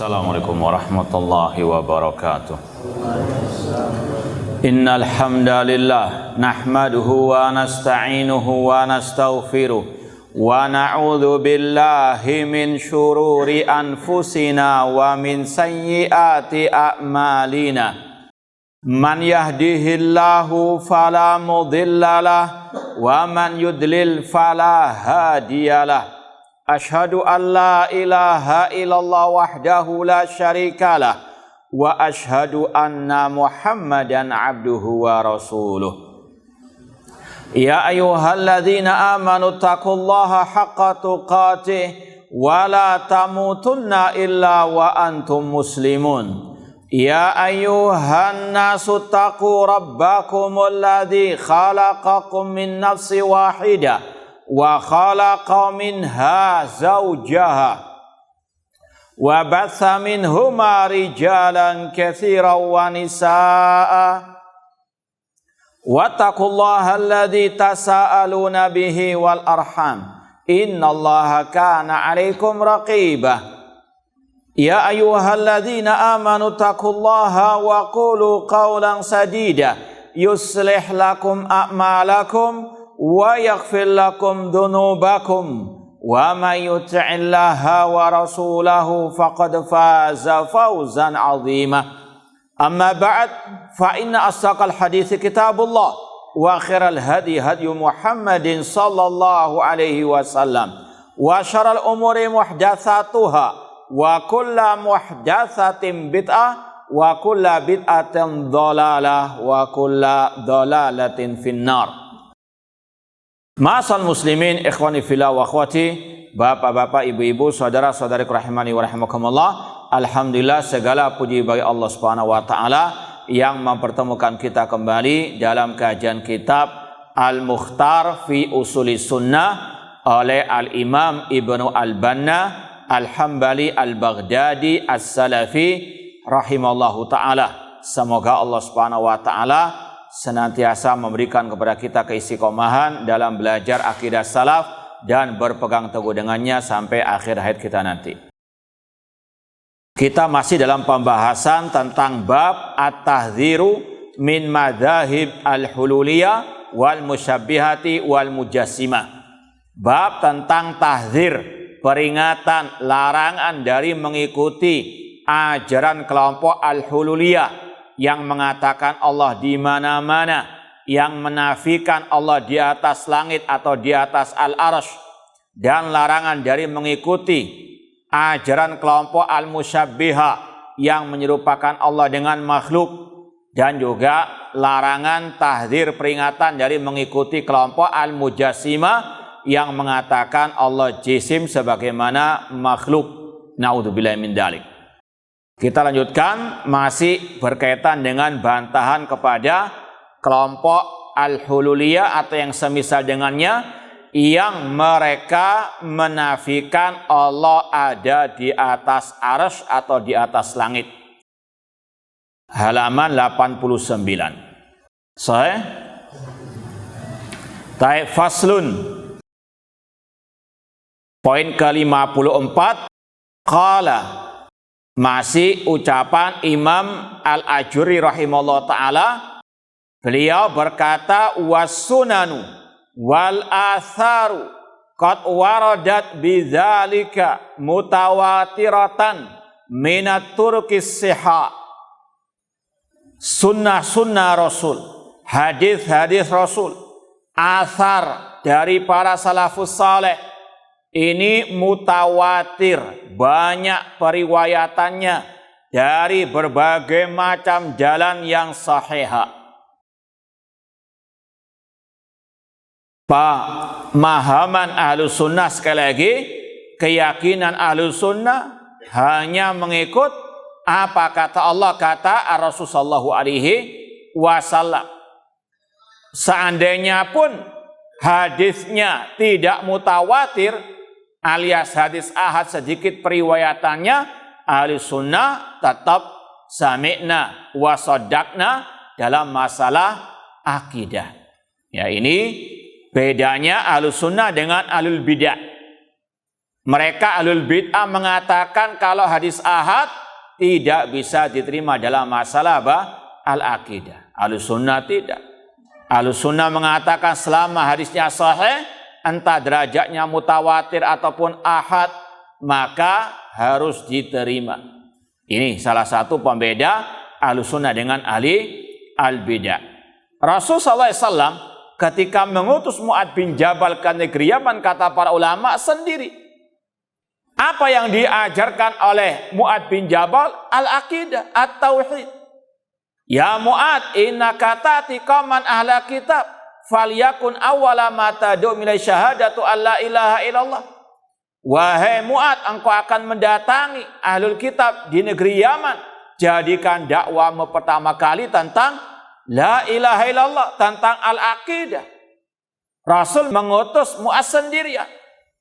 Assalamualaikum warahmatullahi wabarakatuh. Innal hamdalillah nahmaduhu wa nasta'inuhu wa nastaghfiruh wa na'udzu billahi min syururi anfusina wa min sayyiati a'malina. Man yahdihillahu fala mudhillalah wa man yudlil fala hadiyalah. Ashhadu an la ilaha illallah wahdahu la syarikalah wa ashhadu anna Muhammadan abduhu wa rasuluh. Ya ayyuhalladzina amanu taqullaha haqqa tuqatih wa la tamutunna illa wa antum muslimun. Ya ayyuhan nasu taqu rabbakumul ladzi khalaqakum min nafsin wahidah wa khalaqa minha zawjaha wa batha minhuma rijalan katsiran wa nisaa'a wattaqullaha alladzi tasaaluna bihi wal arham innallaha kana 'alaikum raqibah. Ya ayyuhalladzina amanu taqullaha wa qulu qawlan sadida yuslih lakum a'malakum wa yaghfir lakum dhunubakum wa may yuti'illaha wa rasulahu faqad faza fawzan 'azima. Amma ba'd, fa inna asdaqal hadithi kitabullah wa khairal hadi hadyu Muhammadin sallallahu alaihi wasallam wa syarrul umuri muhdatsatuha wa kullu muhdatsatin bid'ah wa kullu bid'atin dhalalah wa kullu dhalalatin finnar. Ma'asal muslimin, ikhwani fillah wa akhwati, bapak-bapak, ibu-ibu, saudara-saudariku rahimani wa rahimakumullah. Alhamdulillah, segala puji bagi Allah Subhanahu wa taala yang mempertemukan kita kembali dalam kajian kitab Al-Mukhtar fi Usuli Sunnah oleh Al-Imam Ibnu Al-Banna Al-Hambali Al-Baghdadi As-Salafi rahimallahu taala. Semoga Allah Subhanahu wa taala senantiasa memberikan kepada kita keistiqomahan dalam belajar akidah salaf dan berpegang teguh dengannya sampai akhir hayat kita nanti. Kita masih dalam pembahasan tentang bab at-tahdziru min madzahib al-hululiyah wal musyabbihati wal mujassimah. Bab tentang tahdzir, peringatan, larangan dari mengikuti ajaran kelompok al-hululiyah yang mengatakan Allah di mana-mana, yang menafikan Allah di atas langit atau di atas al-arsy, dan larangan dari mengikuti ajaran kelompok al-musyabbiha yang menyerupakan Allah dengan makhluk, dan juga larangan tahdzir peringatan dari mengikuti kelompok al-mujassimah yang mengatakan Allah jisim sebagaimana makhluk. Naudzubillahi min dzalik. Kita lanjutkan, masih berkaitan dengan bantahan kepada kelompok al-hululiyah atau yang semisal dengannya, yang mereka menafikan Allah ada di atas arsy atau di atas langit. Halaman 89. Sahih? Taib faslun. Poin ke-54. Qala. Masih ucapan Imam Al-Ajuri rahimahullah ta'ala. Beliau berkata, was-sunanu wal atharu qad waradat bidzalika mutawatiratan minat turqis siha. Sunnah-sunnah Rasul, hadis-hadis Rasul, athar dari para salafus saleh ini mutawatir, banyak periwayatannya dari berbagai macam jalan yang sahihah. Pemahaman Ahlus Sunnah, sekali lagi, keyakinan Ahlus Sunnah hanya mengikut apa kata Allah, kata Rasulullah sallallahu alaihi wasallam. Seandainya pun hadisnya tidak mutawatir, alias hadis ahad sedikit periwayatannya, Ahlus Sunnah tetap sami'na wa shaddaqna dalam masalah akidah. Ya, ini bedanya Ahlus Sunnah dengan Ahlul Bidah. Mereka ahlul bid'ah mengatakan kalau hadis ahad tidak bisa diterima dalam masalah al-aqidah. Ahlus sunnah tidak. Ahlus sunnah mengatakan selama hadisnya sahih, entah derajatnya mutawatir ataupun ahad, maka harus diterima. Ini salah satu pembeda ahlus sunnah dengan ahli al-bid'ah. Rasulullah SAW ketika mengutus Mu'adz bin Jabal ke negeri Yaman, kata para ulama, sendiri. Apa yang diajarkan oleh Mu'adz bin Jabal? Al-aqidah, at-tauhid. Ya Mu'adz, innaka ta'ti qauman ahla kitab, falyakun awwala ma tad'u ila syahadatu alla ilaha illallah. Wahai Mu'adz, engkau akan mendatangi ahlul kitab di negeri Yaman. Jadikan dakwahmu pertama kali tentang la ilaha illallah, tentang al-aqidah. Rasul mengutus Mu'adz sendirian.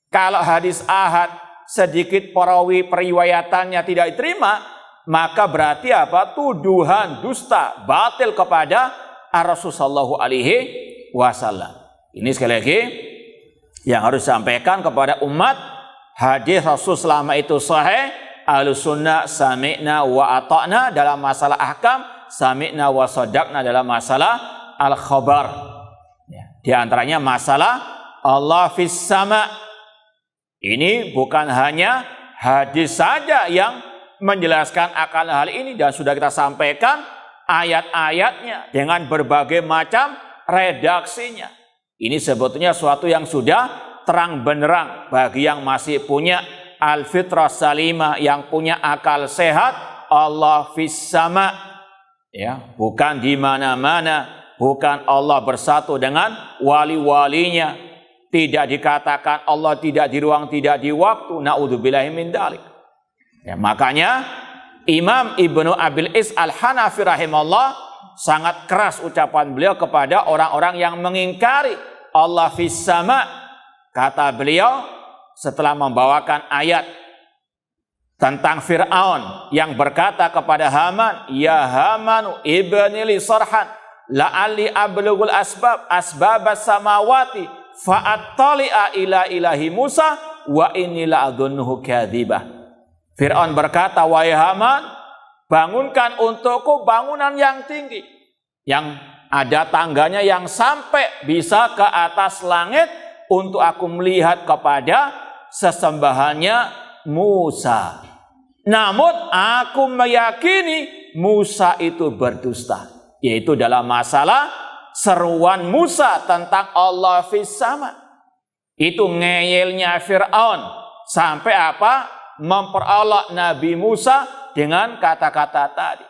Kalau hadis ahad sedikit perawi periwayatannya tidak diterima, maka berarti apa? Tuduhan dusta, batil kepada Rasul sallallahu alaihi wasallam. Ini sekali lagi yang harus disampaikan kepada umat. Hadis Rasul selama itu sahih, Ahlus sunnah sami'na wa ata'na dalam masalah ahkam, sami'na wa sadaqna dalam masalah al-khabar. Di antaranya masalah Allah fis sama'. Ini bukan hanya hadis saja yang menjelaskan akan hal ini, dan sudah kita sampaikan ayat-ayatnya dengan berbagai macam redaksinya. Ini sebetulnya suatu yang sudah terang benderang bagi yang masih punya al-fitrah salimah, yang punya akal sehat. Allah fis sama, ya, bukan di mana-mana, bukan Allah bersatu dengan wali-walinya. Tidak dikatakan Allah tidak di ruang, tidak di waktu. Na'udzubillahi min dzalik. Ya, makanya Imam Ibnu Abil Is Al-Hanafi rahimahullah sangat keras ucapan beliau kepada orang-orang yang mengingkari Allah fis sama. Kata beliau setelah membawakan ayat tentang Fir'aun yang berkata kepada Haman, ya Hamanu ibni li sarhan la'alli ablughul asbabas samawati fa'attali'a ila ilahi Musa wa inni la'adhunnuhu kadzibah. Fir'aun berkata, wahai Haman, bangunkan untukku bangunan yang tinggi, yang ada tangganya yang sampai bisa ke atas langit, untuk aku melihat kepada sesembahannya Musa. Namun aku meyakini Musa itu berdusta, yaitu dalam masalah seruan Musa tentang Allah fis sama. Itu ngeyelnya Fir'aun sampai apa? Memperolok Nabi Musa dengan kata-kata tadi.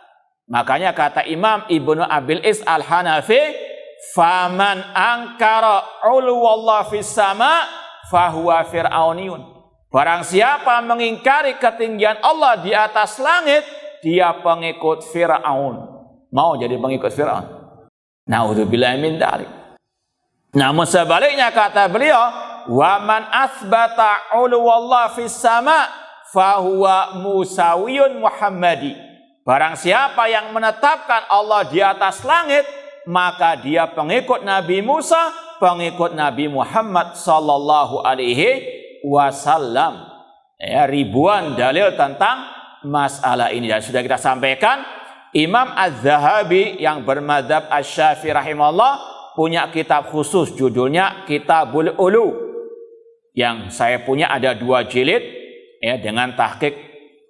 Makanya kata Imam Ibnu Abil Is Al-Hanafi, faman angkara uluwallah fis sama fahuwa fir'auniyun. Barang siapa mengingkari ketinggian Allah di atas langit, dia pengikut Fir'aun. Mau jadi pengikut Fir'aun? Na'udzubillahi min dzalik. Namun sebaliknya kata beliau, wa man asbata uluwallah fis sama fahuwa musawiyun Muhammadi. Barang siapa yang menetapkan Allah di atas langit, maka dia pengikut Nabi Musa, pengikut Nabi Muhammad sallallahu alaihi wasallam. Ya, ribuan dalil tentang masalah ini dan sudah kita sampaikan. Imam Az-Zahabi yang bermadzhab Asy-Syafi'i rahimahullah punya kitab khusus judulnya Kitabul Ulu. Yang saya punya ada 2 jilid, ya, dengan tahqiq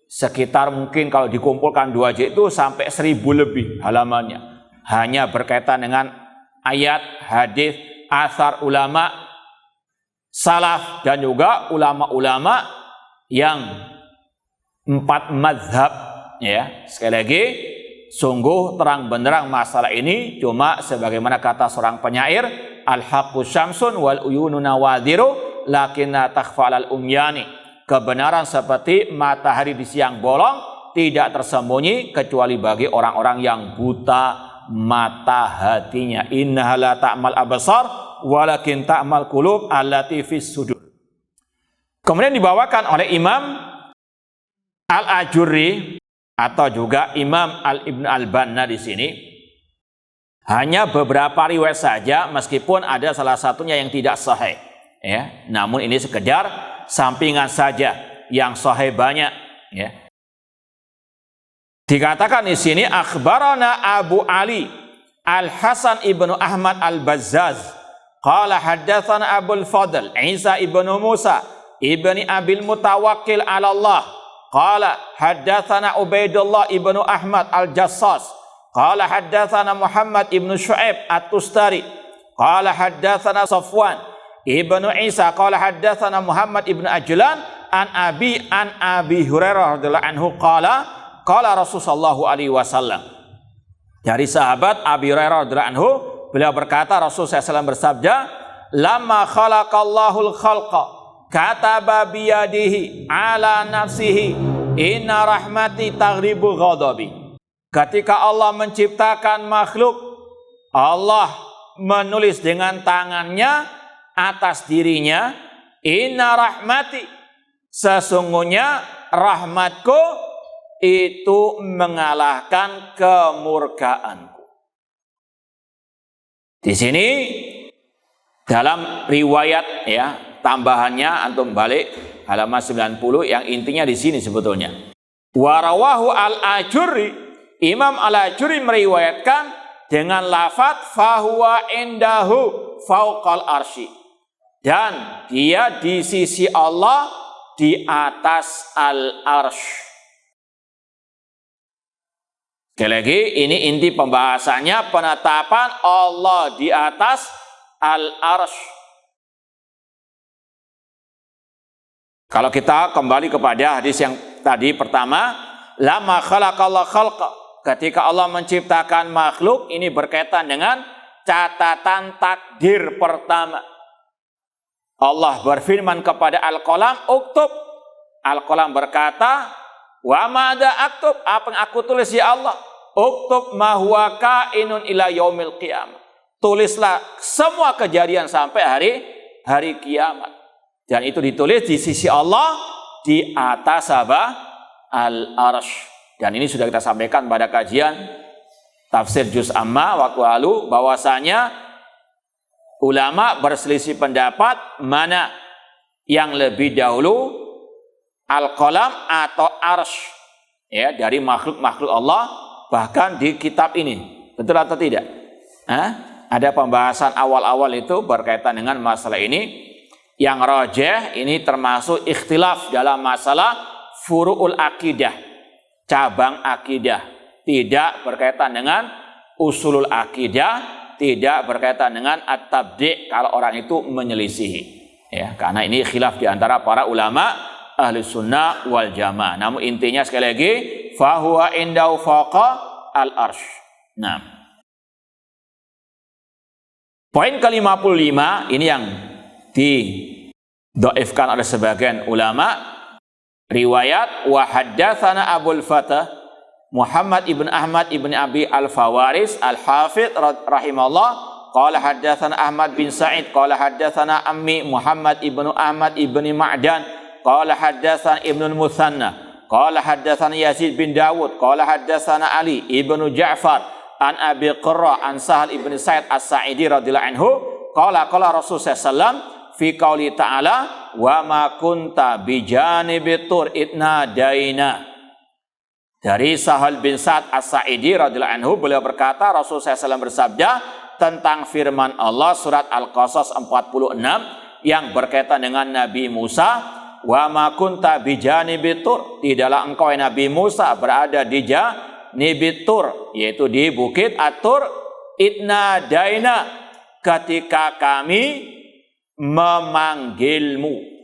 sekitar mungkin kalau dikumpulkan 2 jilid itu sampai 1000 lebih halamannya. Hanya berkaitan dengan ayat, hadis, asar ulama salaf dan juga ulama-ulama yang 4 mazhab, ya. Sekali lagi, sungguh terang benderang masalah ini. Cuma sebagaimana kata seorang penyair, al-haqqu syamsun wal uyunu nawadhiru lakinna takhfa al umyani. Kebenaran seperti matahari di siang bolong, tidak tersembunyi kecuali bagi orang-orang yang buta mata hatinya. Innaha la ta'mal absar walakin ta'mal qulub allati fis sudur. Kemudian dibawakan oleh Imam Al-Ajurri atau juga Imam Al-Ibn Al-Banna di sini. Hanya beberapa riwayat saja, meskipun ada salah satunya yang tidak sahih. Ya, namun ini sekedar sampingan saja, yang sahih banyak, ya. Dikatakan di sini akhbarana Abu Ali Al-Hasan ibnu Ahmad Al-Bazzaz qala haddatsana Abul Fadl Isa ibnu Musa ibni Abil Mutawakkil 'ala Allah qala haddatsana Ubaidullah ibnu Ahmad Al-Jassas qala haddatsana Muhammad ibnu Syu'aib At-Tustari qala haddatsana Safwan ibnu Isa qala haddatsana Muhammad ibnu Ajlan an Abi Hurairah radhiyallahu anhu qala Rasulullah alaihi wasallam. Dari sahabat Abi Hurairah radhiyallahu anhu, beliau berkata, Rasulullah SAW bersabda, "Lamma khalaqallahul khalqa, kataba biyadihi ala nafsihi, inna rahmati taghribu ghadabi." Ketika Allah menciptakan makhluk, Allah menulis dengan tangannya atas dirinya, "Inna rahmati, sesungguhnya rahmatku itu mengalahkan kemurkaanku." Di sini dalam riwayat, ya, tambahannya antum balik halaman 90, yang intinya di sini sebetulnya. Warawahu al-Ajuri, Imam al-Ajuri meriwayatkan dengan lafadz fahuwa indahu fauqal arsy, dan dia di sisi Allah di atas al-arsy. Sekali lagi, ini inti pembahasannya, penetapan Allah di atas al-arsy. Kalau kita kembali kepada hadis yang tadi pertama, lama khalaqallahu khalqa, ketika Allah menciptakan makhluk, ini berkaitan dengan catatan takdir pertama. Allah berfirman kepada Al-Qalam, "Uktub." Al-Qalam berkata, "Wa madza aktub?" Apa yang aku tulis ya Allah? "Uktub ma huwa kainun ila yaumil qiyamah." Tulislah semua kejadian sampai hari kiamat. Dan itu ditulis di sisi Allah di atas apa? Al-arsy. Dan ini sudah kita sampaikan pada kajian tafsir juz amma waktu lalu, bahwasanya ulama berselisih pendapat mana yang lebih dahulu, al-qalam atau arsy, ya, dari makhluk-makhluk Allah. Bahkan di kitab ini, betul atau tidak? Ada pembahasan awal-awal itu berkaitan dengan masalah ini. Yang rajih, ini termasuk ikhtilaf dalam masalah furu'ul akidah, cabang akidah. Tidak berkaitan dengan usulul akidah, tidak berkaitan dengan at-tabdi' kalau orang itu menyelisihi. Ya, karena ini khilaf di antara para ulama ahli sunnah wal jamaah. Namun intinya sekali lagi, fahuwa indau faqa al-arsy. Nah, poin ke-55 ini yang didhaifkan oleh sebagian ulama. Riwayat wa haddatsana Abul Fatah Muhammad ibn Ahmad ibn Abi al-Fawaris al-Hafidh rahimahullah qala haddatsana Ahmad bin Sa'id qala haddatsana ammi Muhammad ibn Ahmad ibn Ma'dan qala haddatsana Ibnu Mutsanna qala haddatsana Yazid bin Dawud qala haddatsana Ali ibnu Ja'far an Abi Qurra an Sahal ibn Sa'id As-Sa'idi radhiyallahu anhu qala Rasulullah sallallahu fi qauli ta'ala wa ma kunta bijanibi tur idna daina. Dari Sahal bin Sa'id As-Sa'idi radhiyallahu anhu, beliau berkata, Rasulullah SAW bersabda tentang firman Allah surat Al-Qasas 46 yang berkaitan dengan Nabi Musa, wa ma kunta bijanibi tur, tidaklah engkau Nabi Musa berada di janibi tur, yaitu di bukit At-Tur, idna daina, ketika kami memanggilmu.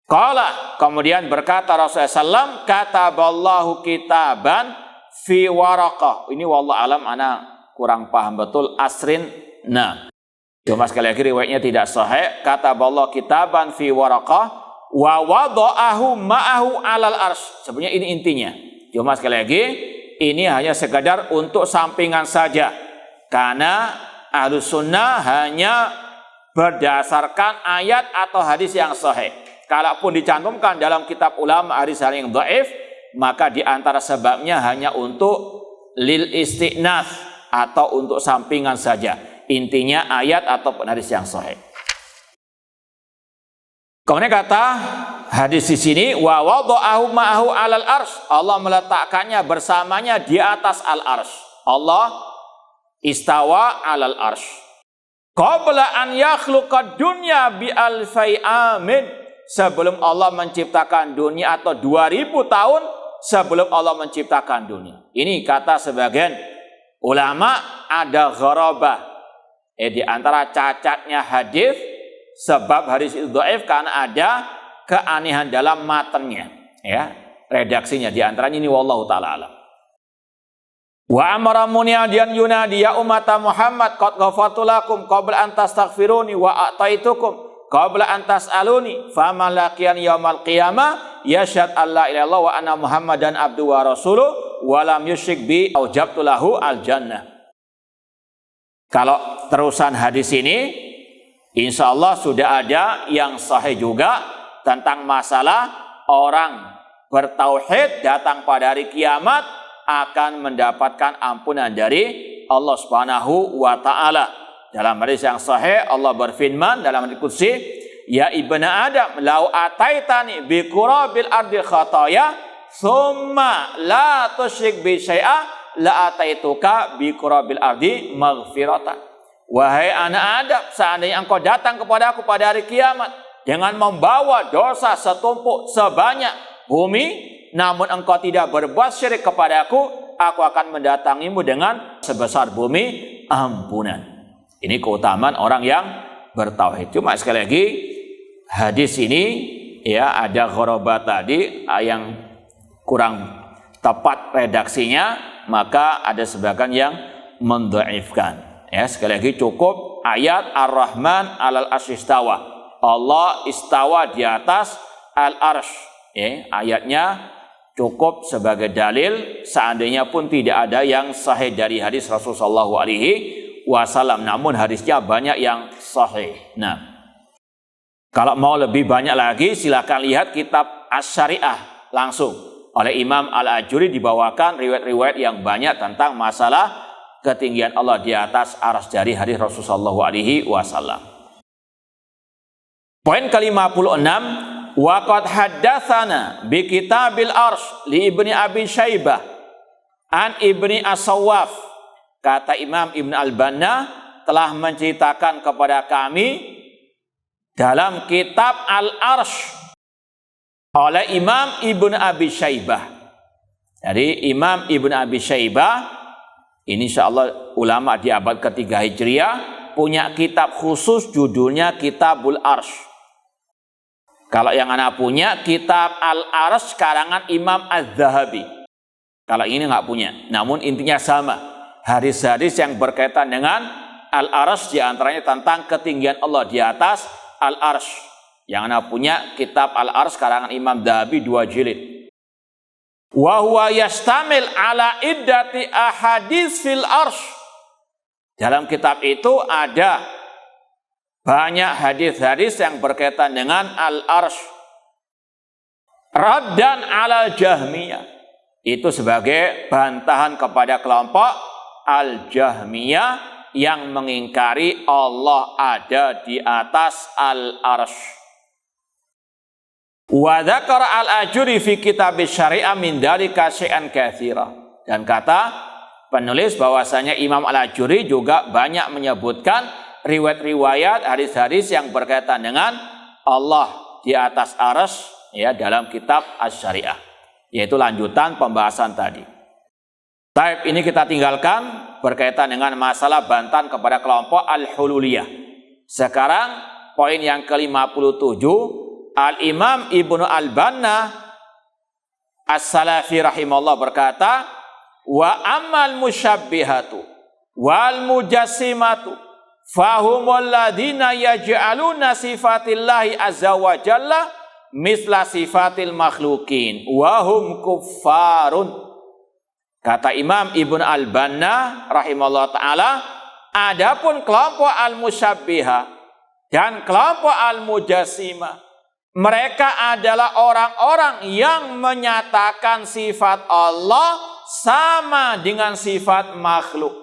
Qala, kemudian berkata Rasulullah SAW, kataballahu kitaban fi waraqah. Ini wallahu alam, ana kurang paham betul asrin. Nah, cuma sekali lagi riwayatnya tidak sahih. Kataballahu kitaban fi waraqah wa wada'ahu ma'ahu alal arsy. Sebenarnya ini intinya. Cuma sekali lagi, ini hanya sekadar untuk sampingan saja. Karena Ahlus Sunnah hanya berdasarkan ayat atau hadis yang sahih. Kalaupun dicantumkan dalam kitab ulama hadis yang dhaif, maka di antara sebabnya hanya untuk lil isti'nas atau untuk sampingan saja. Intinya ayat atau hadis yang sahih. Kemudian kata hadis di sini, wa wada'ahu ma'ahu 'alal arsy. Allah meletakkannya bersamanya di atas al-arsy. Allah istawa 'alal arsy. Qabla an yakhluqad dunya bi alfai amin. Sebelum Allah menciptakan dunia atau 2000 tahun sebelum Allah menciptakan dunia. Ini kata sebagian ulama ada gharabah. Di antara cacatnya hadis, sebab hadis itu dhaif karena ada keanehan dalam matanya, ya, redaksinya. Di antaranya ini wallahu taala alam. Wa amara munadiyan yunadi ya ummata Muhammad qad ghafartu lakum qabla an tastaghfiruni wa a'taitukum qabla an tas'aluni faman laqiyan yaumal qiyamah yashhad alla ilaha illallah wa anna Muhammadan abdu wa rasuluh wa lam yusyrik bi aujabtu lahu al jannah. Kalau terusan hadis ini insya Allah sudah ada yang sahih juga tentang masalah orang bertauhid datang pada hari kiamat akan mendapatkan ampunan dari Allah Subhanahu wa taala. Dalam hadis yang sahih Allah berfirman dalam hadis qudsi, ya ibnu Adam lau ataitani bi qurabil ardi khataya summa la tusyrik bi syai'a la ataituka bi qurabil ardi maghfiratan. Wahai anak Adam, seandainya engkau datang kepada aku pada hari kiamat dengan membawa dosa setumpuk sebanyak bumi, namun engkau tidak berbuat syirik kepada aku akan mendatangimu dengan sebesar bumi ampunan. Ini keutamaan orang yang bertauhid. Cuma sekali lagi hadis ini ya ada gharabat tadi yang kurang tepat redaksinya, maka ada sebagian yang mendhaifkan. Ya, sekali lagi cukup ayat Ar-Rahman 'alal arsy istawa. Allah istawa di atas al-arsy. Ya, ayatnya cukup sebagai dalil, seandainya pun tidak ada yang sahih dari hadis Rasulullah SAW. Namun hadisnya banyak yang sahih. Nah, kalau mau lebih banyak lagi silakan lihat kitab Asy-Syariah langsung oleh Imam Al-Ajuri, dibawakan riwayat-riwayat yang banyak tentang masalah ketinggian Allah di atas arsy dari hadis Rasulullah SAW. Poin ke-56, wa qad haddatsana bi kitabil arsy li Ibni Abi Syaibah an Ibni As-Sawwaf. Kata Imam Ibn Al-Banna telah menceritakan kepada kami dalam kitab Al-Arsy oleh Imam Ibn Abi Syaibah. Jadi Imam Ibn Abi Syaibah ini insyaallah ulama di abad ketiga Hijriah punya kitab khusus judulnya Kitabul Arsy. Kalau yang anak punya kitab Al-Arsy karangan Imam Az-Zahabi. Kalau ini nggak punya, namun intinya sama. Hadis-hadis yang berkaitan dengan Al-Arsy diantaranya tentang ketinggian Allah di atas Al-Arsy. Yang anak punya kitab Al-Arsy karangan Imam Az-Zahabi 2 jilid. Wa huwa yastamil ala iddati ahadits fil arsy. Dalam kitab itu ada banyak hadis-hadis yang berkaitan dengan al-arsy. Raddan alal Jahmiyah. Itu sebagai bantahan kepada kelompok al-Jahmiyah yang mengingkari Allah ada di atas al-arsy. Wa dzakara al-Ajuri fi kitab syariah min dzalika syai'an katsira. Dan kata penulis bahwasanya Imam Al-Ajuri juga banyak menyebutkan riwayat-riwayat hadis-hadis yang berkaitan dengan Allah di atas arsy ya dalam kitab Asy-Syariah, yaitu lanjutan pembahasan tadi. Taib ini kita tinggalkan berkaitan dengan masalah bantahan kepada kelompok Al-Hululiyah. Sekarang poin yang ke-57, Al-Imam Ibnu Al-Banna As-Salafi rahimahullah berkata, wa ammal musyabbihatu wal mujassimatu fahumul ladina yaj'aluna sifatillahi azza wa jalla misla sifatil makhlukin wa hum kuffarun. Kata Imam Ibnu Al-Banna rahimahullah ta'ala, adapun kelompok al-musyabbihah dan kelompok al-mujassimah, mereka adalah orang-orang yang menyatakan sifat Allah sama dengan sifat makhluk.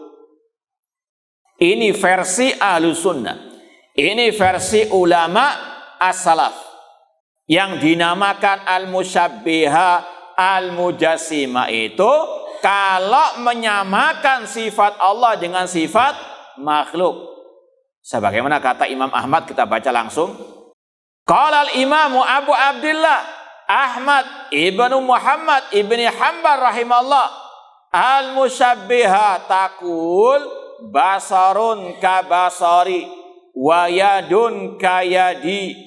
Ini versi Ahlus Sunnah. Ini versi ulama as-salaf. yang dinamakan al-musyabbiha, al-mujassima itu kalau menyamakan sifat Allah dengan sifat makhluk. Sebagaimana kata Imam Ahmad, kita baca langsung. Qala al-Imamu Abu Abdullah Ahmad ibnu Muhammad ibni Hanbal rahimahullah, al-musyabbiha taqul basarun ka basari wa yadun ka yadi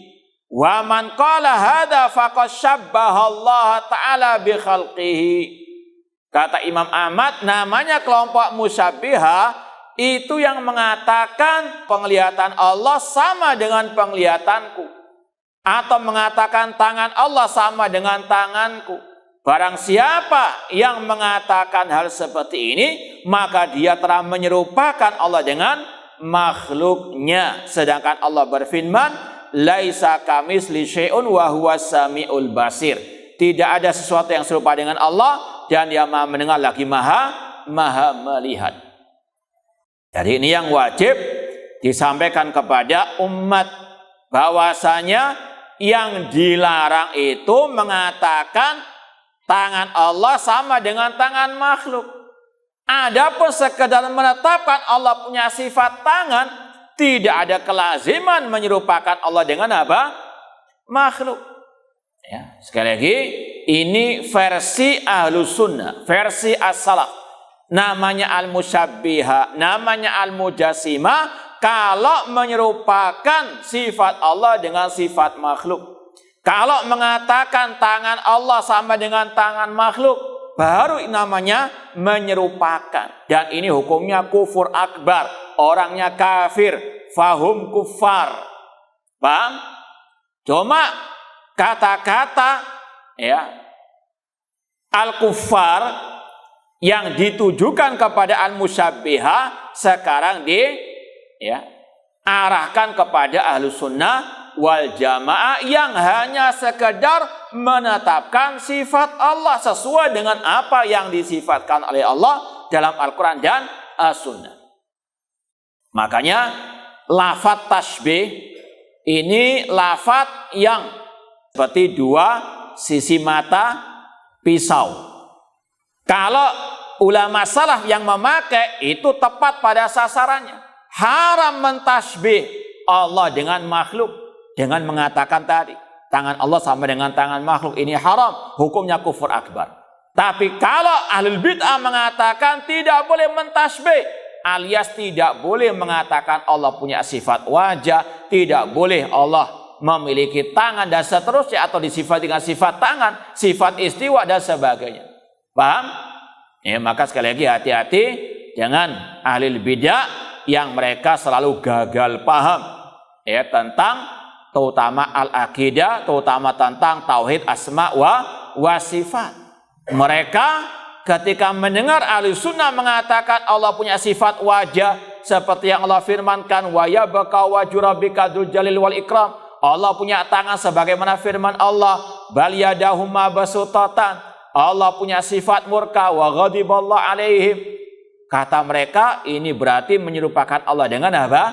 wa man qala hadza faqad syabbaha Allah taala bi khalqihi. Kata Imam Ahmad, namanya kelompok musyabbiha itu yang mengatakan penglihatan Allah sama dengan penglihatanku, atau mengatakan tangan Allah sama dengan tanganku. Barang siapa yang mengatakan hal seperti ini, maka dia telah menyerupakan Allah dengan makhluknya. Sedangkan Allah berfirman, laisa kamitsli syai'un wa huwas samiul basir. Tidak ada sesuatu yang serupa dengan Allah, dan Dia Maha mendengar lagi Maha melihat. Jadi ini yang wajib disampaikan kepada umat, bahwasanya yang dilarang itu mengatakan tangan Allah sama dengan tangan makhluk. Adapun sekedar menetapkan Allah punya sifat tangan, tidak ada kelaziman menyerupakan Allah dengan apa? Makhluk. Ya, sekali lagi, ini versi Ahlus Sunnah, versi As-Salaf. Namanya al-musyabbiha, namanya al-mujassima kalau menyerupakan sifat Allah dengan sifat makhluk. Kalau mengatakan tangan Allah sama dengan tangan makhluk, baru namanya menyerupakan. Dan ini hukumnya kufur akbar, orangnya kafir, fahum kufar. Paham? Cuma kata-kata ya al-kuffar yang ditujukan kepada al-musyabbiha sekarang arahkan kepada Ahlus Sunnah wal Jamaah yang hanya sekedar menetapkan sifat Allah sesuai dengan apa yang disifatkan oleh Allah dalam Al-Quran dan As-Sunnah. Makanya lafadz tasbih ini lafadz yang seperti dua sisi mata pisau. Kalau ulama salaf yang memakai itu tepat pada sasarannya. Haram mentasbih Allah dengan makhluk dengan mengatakan tadi tangan Allah sama dengan tangan makhluk, ini haram, hukumnya kufur akbar. Tapi kalau ahlul bid'ah mengatakan tidak boleh mentasbih, alias tidak boleh mengatakan Allah punya sifat wajah, tidak boleh Allah memiliki tangan dan seterusnya, atau disifati dengan sifat tangan, sifat istiwa dan sebagainya. Paham? Ya, maka sekali lagi hati-hati jangan ahli bidah yang mereka selalu gagal paham ya tentang terutama al-aqidah, terutama tentang tauhid asma wa sifat. Mereka ketika mendengar ahli sunnah mengatakan Allah punya sifat wajah seperti yang Allah firmankan, wa yabqa wajhu rabbika dzul jalil wal ikram, Allah punya tangan sebagaimana firman Allah, bal yadahu mabsutatan, Allah punya sifat murka, wa ghadiballahu alaihim. Kata mereka ini berarti menyerupakan Allah dengan apa?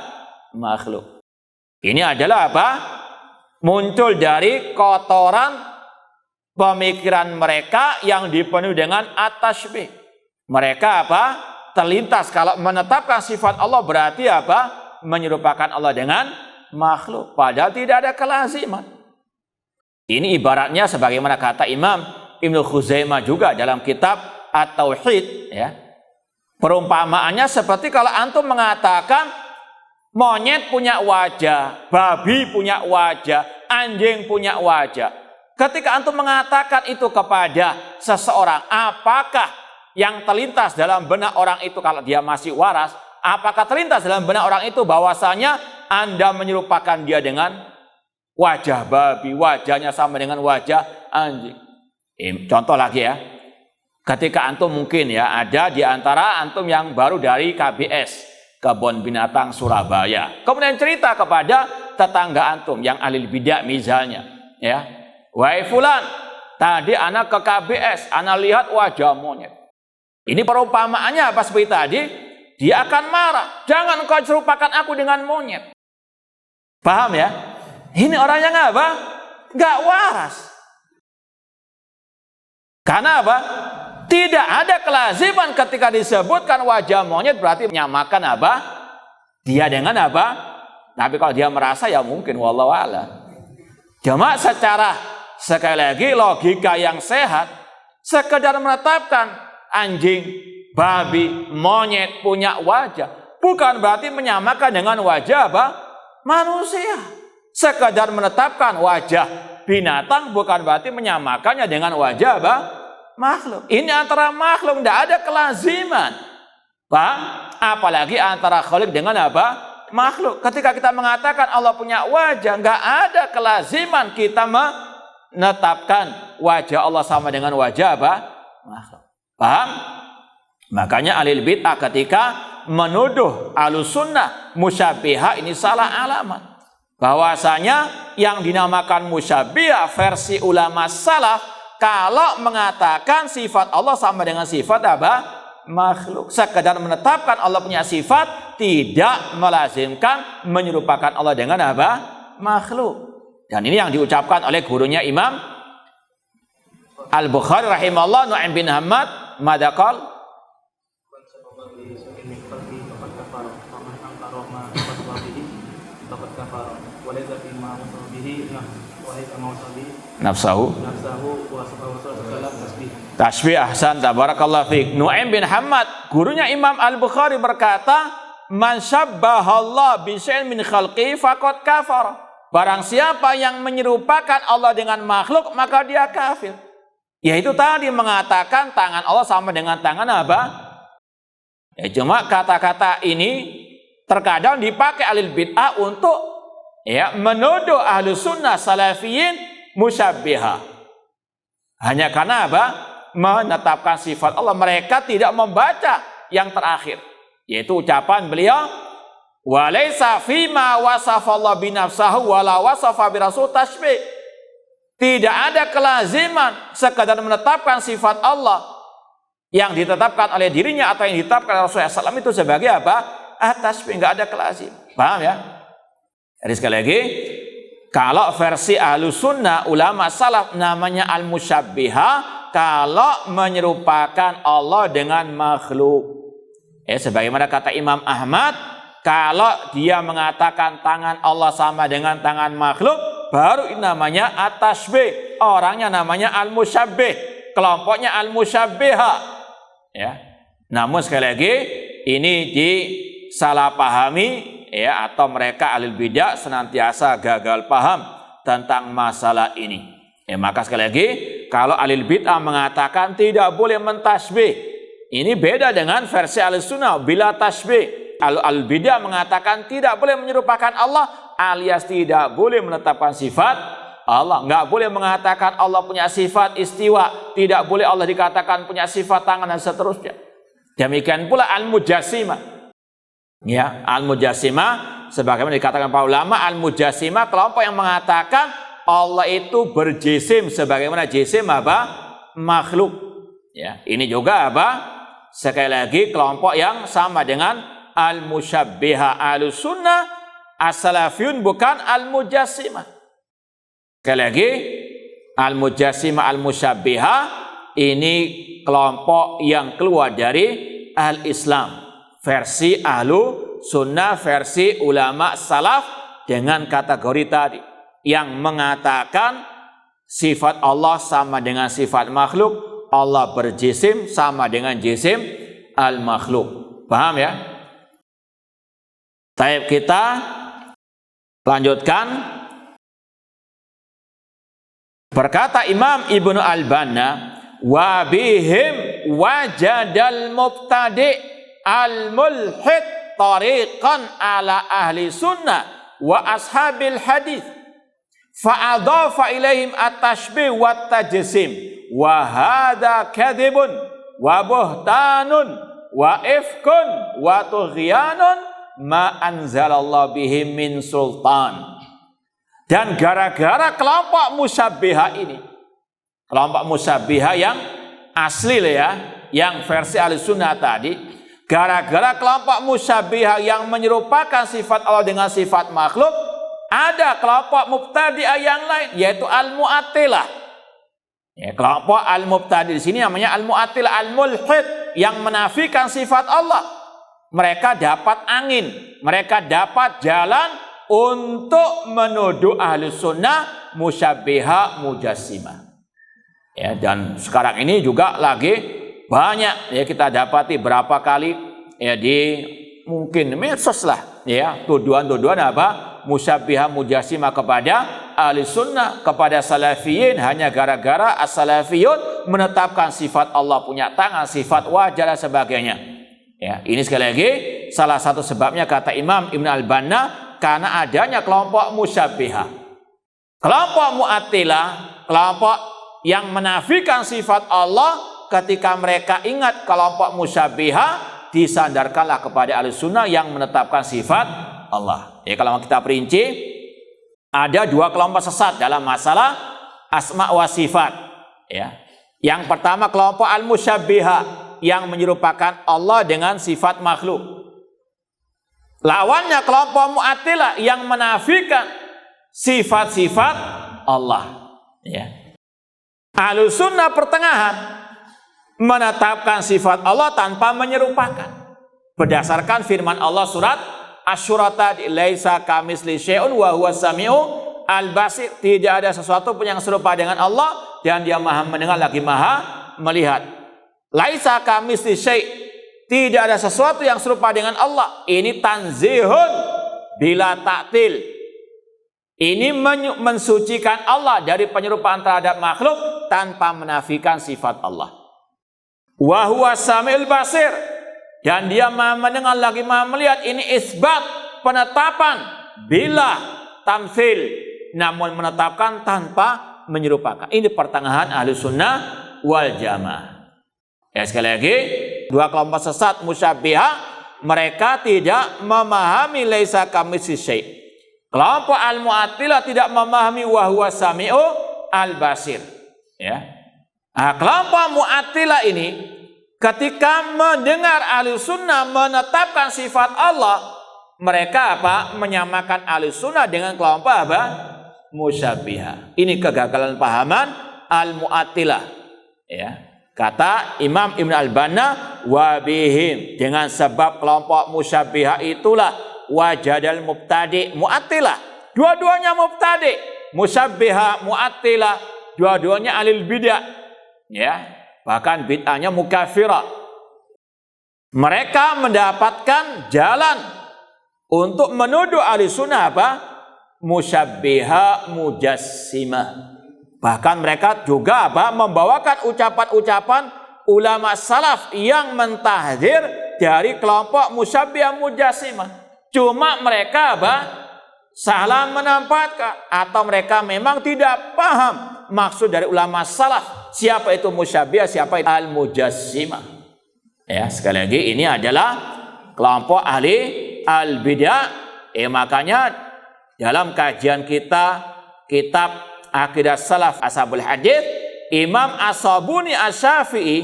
Makhluk. Ini adalah apa? Muncul dari kotoran pemikiran mereka yang dipenuhi dengan at-tashbih. Mereka apa? Terlintas kalau menetapkan sifat Allah berarti apa? Menyerupakan Allah dengan makhluk, padahal tidak ada kelaziman. Ini ibaratnya sebagaimana kata Imam Ibnu Khuzaimah juga dalam kitab At-Tauhid ya. Perumpamaannya seperti kalau antum mengatakan monyet punya wajah, babi punya wajah, anjing punya wajah. Ketika antum mengatakan itu kepada seseorang, apakah yang terlintas dalam benak orang itu kalau dia masih waras? Apakah terlintas dalam benak orang itu bahwasanya Anda menyerupakan dia dengan wajah babi, wajahnya sama dengan wajah anjing? Contoh lagi ya. Ketika antum mungkin ya ada di antara antum yang baru dari KBS, Kebun Binatang Surabaya. Kemudian cerita kepada tetangga antum yang ahli bidah misalnya, ya. Wahai fulan, tadi anak ke KBS, anak lihat wajah monyet. Ini perumpamaannya apa seperti tadi? Dia akan marah. Jangan kau serupakan aku dengan monyet. Paham ya? Ini orang yang apa? nggak waras. Karena apa? Tidak ada kelaziman ketika disebutkan wajah monyet berarti menyamakan apa? Dia dengan apa? Tapi kalau dia merasa ya mungkin, wallahu a'lam. Cuma secara sekali lagi logika yang sehat, sekedar menetapkan anjing, babi, monyet punya wajah, bukan berarti menyamakan dengan wajah apa? Manusia. Sekedar menetapkan wajah binatang bukan berarti menyamakannya dengan wajah apa? Makhluk. Ini antara makhluk, tidak ada kelaziman. Paham? Apalagi antara khalik dengan apa? Makhluk. Ketika kita mengatakan Allah punya wajah, nggak ada kelaziman kita menetapkan wajah Allah sama dengan wajah apa? Makhluk. Paham? Makanya ahli bid'ah ketika menuduh ahlus sunnah musyabihah ini salah alamat. Bahwasanya yang dinamakan musyabihah versi ulama salaf kalau mengatakan sifat Allah sama dengan sifat apa? Makhluk. Sekedar menetapkan Allah punya sifat, tidak melazimkan menyerupakan Allah dengan apa? Makhluk. Dan ini yang diucapkan oleh gurunya Imam Al-Bukhari rahimahullah, Nu'aim bin Hammad, madaqal nafsahu tasbih. Ahsan, tabarakallah fiik. Nu'aim bin Hammad, gurunya Imam Al-Bukhari berkata, man syabbahallah bi syai'in min khalqi faqad kafar. Barang siapa yang menyerupakan Allah dengan makhluk, maka dia kafir. Yaitu tadi mengatakan tangan Allah sama dengan tangan apa? Ya, cuma kata-kata ini terkadang dipakai ahli bid'ah untuk ya menuduh ahlu sunnah salafiyin musyabihah. Hanya karena apa? Menetapkan sifat Allah. Mereka tidak membaca yang terakhir, yaitu ucapan beliau, walaysa fima wasafallahu binafsahu wala wasafa birasul tashbih. Tidak ada kelaziman sekadar menetapkan sifat Allah yang ditetapkan oleh dirinya atau yang ditetapkan oleh Rasulullah SAW itu sebagai apa? Tashbih, enggak ada kelazim. Paham ya? Jadi sekali lagi, kalau versi ahlus sunnah ulama salaf namanya al-musyabbihah kalau menyerupakan Allah dengan makhluk. Sebagaimana kata Imam Ahmad, kalau dia mengatakan tangan Allah sama dengan tangan makhluk, baru ini namanya at-tashbih. Orangnya namanya al-musyabbih, kelompoknya al-musyabbihah. Ya. Namun sekali lagi ini disalahpahami. Ya, atau mereka ahli bidah senantiasa gagal paham tentang masalah ini. Maka sekali lagi, kalau ahli bidah mengatakan tidak boleh mentasbih, ini beda dengan versi ahli sunnah bila tasbih. Ahli bidah mengatakan tidak boleh menyerupakan Allah, alias tidak boleh menetapkan sifat Allah. Nggak boleh mengatakan Allah punya sifat istiwa, tidak boleh Allah dikatakan punya sifat tangan dan seterusnya. Demikian pula al-mujassimah. Ya, al-mujassimah sebagaimana dikatakan para ulama, al-mujassimah kelompok yang mengatakan Allah itu berjisim sebagaimana jisim apa? Makhluk. Ya, ini juga apa? Sekali lagi kelompok yang sama dengan al-musyabbihah. Ahlus sunnah as-salafiyun bukan al-mujassimah. Sekali lagi, al-mujassimah al-musyabbihah ini kelompok yang keluar dari al-Islam. Versi ahlu sunnah, versi ulama salaf dengan kategori tadi yang mengatakan sifat Allah sama dengan sifat makhluk, Allah berjisim sama dengan jisim al-makhluk. Paham ya? Baik, kita lanjutkan. Berkata Imam Ibnu Al-Banna, wa bihim wajadal mubtadi' al-mulhid tariqan ala ahli sunnah wa ashabil hadith fa'adhafa ilaihim at-tashbih wa tajsim wa hadha kadhibun wa buhtanun wa ifkun wa tughyanun ma anzalallahu bihim min sultan. Dan gara-gara kelompok musyabbihah ini, kelompok musyabbihah yang asli ya, yang versi ahli sunnah tadi, gara-gara kelompok musyabbihah yang menyerupakan sifat Allah dengan sifat makhluk, ada kelompok mubtadi'ah yang lain, yaitu al-mu'attilah. Ya, kelompok al-mubtadi' di sini namanya al-mu'attilah, al-mulhid, yang menafikan sifat Allah. Mereka dapat angin, mereka dapat jalan untuk menuduh ahli sunnah musyabbiha mujassimah. Ya, dan sekarang ini juga lagi banyak ya kita dapati berapa kali ya di mungkin medsos lah ya tuduhan-tuduhan apa musyabbiha mujassimah kepada ahli sunnah, kepada salafiyin, hanya gara-gara as-salafiyun menetapkan sifat Allah punya tangan, sifat wajah dan sebagainya. Ya, ini sekali lagi salah satu sebabnya kata Imam Ibn Al-Banna karena adanya kelompok musyabbiha. Kelompok mu'attilah, kelompok yang menafikan sifat Allah, ketika mereka ingat kelompok musyabbiha, disandarkanlah kepada ahli sunnah yang menetapkan sifat Allah. Ya, kalau kita perinci, ada dua kelompok sesat dalam masalah asma wa sifat. Ya. Yang pertama kelompok al-musyabbiha, yang menyerupakan Allah dengan sifat makhluk. Lawannya kelompok mu'attilah yang menafikan sifat-sifat Allah. Ya. Ahlus sunnah pertengahan menetapkan sifat Allah tanpa menyerupakan. Berdasarkan firman Allah surat Asy-Syura tadi, laisa kamitsli syai'un wa huwas samiu al-basir. Tidak ada sesuatu pun yang serupa dengan Allah dan Dia Maha mendengar lagi Maha melihat. Laisa kamitsli syai', tidak ada sesuatu yang serupa dengan Allah. Ini tanzihun bila ta'til. Ini mensucikan Allah dari penyerupaan terhadap makhluk tanpa menafikan sifat Allah. Wa huwas samiul basir, dan Dia Maha mendengar lagi Maha melihat. Ini isbat, penetapan bila tamtsil, namun menetapkan tanpa menyerupakan. Ini pertengahan ahli sunnah wal jamaah. Ya, sekali lagi, dua kelompok sesat musyabbiha, mereka tidak memahami laisa kamitsli syai'. Kelompok al-mu'attilah tidak memahami wa huwas samiu al-basir. Ya. Nah, kelompok mu'attilah ini ketika mendengar ahli sunnah menetapkan sifat Allah, mereka apa? Menyamakan ahli sunnah dengan kelompok apa? Musyabbiha. Ini kegagalan pahaman al-mu'attilah. Ya. Kata Imam Ibn Al-Banna, wa bihim, dengan sebab kelompok musyabbiha itulah wajadal mubtadi mu'attilah. Dua-duanya mubtadi, musyabbiha mu'attilah, dua-duanya alil bid'ah. Ya, bahkan bid'ahnya mukaffirah. Mereka mendapatkan jalan untuk menuduh ahli sunnah apa? Musyabbiha mujassimah. Bahkan mereka juga apa? Membawakan ucapan-ucapan ulama salaf yang mentahdzir dari kelompok musyabbiha mujassimah. Cuma mereka apa? Salah menampakkan, atau mereka memang tidak paham maksud dari ulama salaf. Siapa itu musyabbiha, siapa itu al-mujassimah. Ya, sekali lagi ini adalah kelompok ahli al-bid'ah. Makanya dalam kajian kita kitab Aqidah Salaf Ashabul Hadits, Imam As-Sabuni Asy-Syafi'i,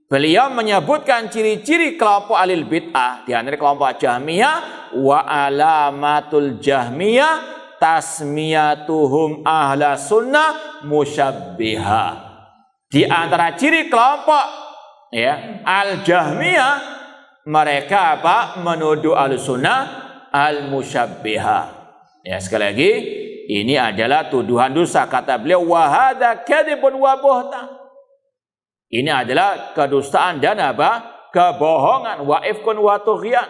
beliau menyebutkan ciri-ciri kelompok alil bid'ah. Di antara kelompok Jahmiyah, wa alamatul Jahmiyah tasmiyatuhum ahla sunnah musyabbiha. Di antara ciri kelompok ya al-Jahmiyah, mereka apa? Menuduh ahlu sunnah al-musyabbiha. Ya, sekali lagi, ini adalah tuduhan dosa. Kata beliau, wa hadza kadzibun wa buhtan. Ini adalah kedustaan dan apa? Kebohongan, wa ifkun wa tughyan,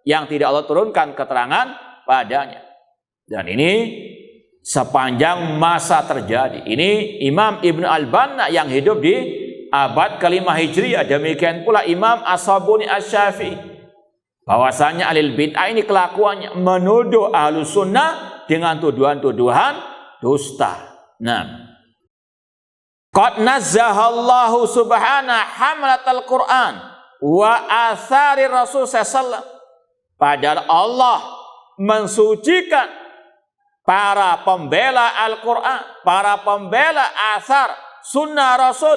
yang tidak Allah turunkan keterangan padanya. Dan ini sepanjang masa terjadi. Ini Imam Ibn Al-Banna yang hidup di abad ke-5 Hijriah. Demikian pula Imam As-Sabuni Asy-Syafi'i. Bahwasanya alil bid'ah ini kelakuannya menuduh ahlu sunnah dengan tuduhan-tuduhan dusta. Nah, qad nazzahallahu subhana hamlatal Qur'an wa athari Rasul sallallahu. Padahal Allah mensucikan para pembela Al-Qur'an, para pembela athar sunnah Rasul,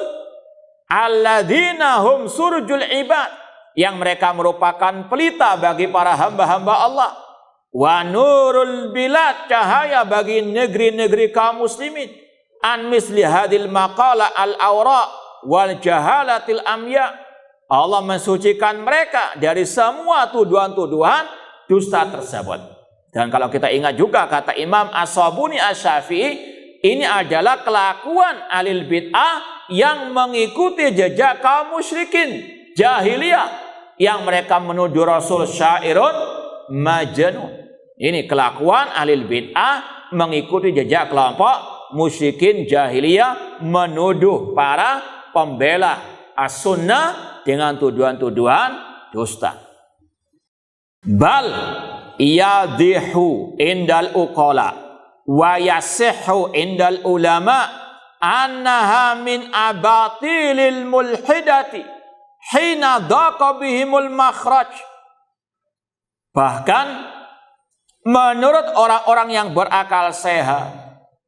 alladzina hum surjul ibad, yang mereka merupakan pelita bagi para hamba-hamba Allah. wa nurul bilad, cahaya bagi negeri-negeri kaum muslimin, an misli hadil maqala al-awra wal jahalatil amya. Allah mensucikan mereka dari semua tuduhan-tuduhan dusta tersebut. Dan kalau kita ingat juga kata Imam As-Sabuni Asy-Syafi'i, ini adalah kelakuan ahlul bid'ah yang mengikuti jejak kaum musyrikin jahiliyah yang mereka menuduh Rasul syairun majnun. Ini kelakuan ahlul bid'ah mengikuti jejak kelompok musyrikin jahiliyah menuduh para pembela as-sunnah dengan tuduhan-tuduhan dusta. Bal yadhihu indal uqala wa yasihhu indal ulama annaha min abatilil mulhidati hina daqa bihimul makhraj. Bahkan menurut orang-orang yang berakal sehat,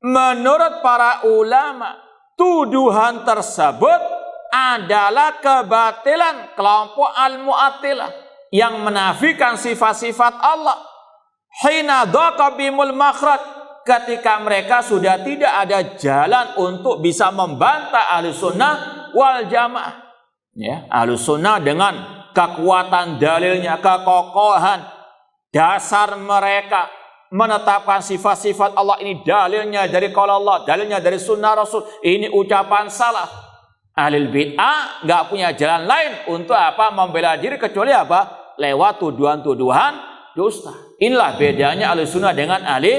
menurut para ulama, tuduhan tersebut adalah kebatilan kelompok al-mu'attilah yang menafikan sifat-sifat Allah. Hina dhaqa bimul makhraj, ketika mereka sudah tidak ada jalan untuk bisa membantah Ahlus Sunnah wal Jamaah. Ya, Ahlus Sunnah dengan kekuatan dalilnya, kekokohan dasar mereka menetapkan sifat-sifat Allah, ini dalilnya dari qaul Allah, dalilnya dari sunnah Rasul, ini ucapan salaf. Ahlul bid'ah nggak punya jalan lain untuk apa? Membela diri kecuali apa? Lewat tuduhan-tuduhan dusta. Inilah bedanya ahli sunnah dengan ahli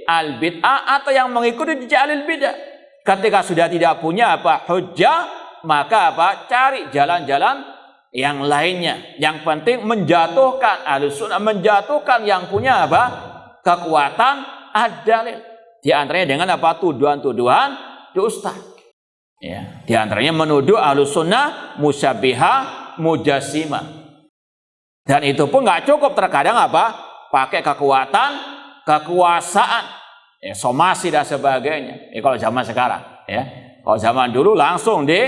al-bid'ah atau yang mengikuti jejak ahlul bid'ah. Ketika sudah tidak punya apa? Hujjah, maka apa? Cari jalan-jalan yang lainnya. Yang penting menjatuhkan ahli sunnah, menjatuhkan yang punya apa? Kekuatan ad-dalil. Di antaranya dengan apa? Tuduhan-tuduhan dusta. Ya, di antaranya menuduh Ahlus Sunnah musyabbihah, mujassimah. Dan itu pun nggak cukup, terkadang apa? Pakai kekuatan, kekuasaan, ya, somasi dan sebagainya. Kalau zaman sekarang, ya. Kalau zaman dulu langsung di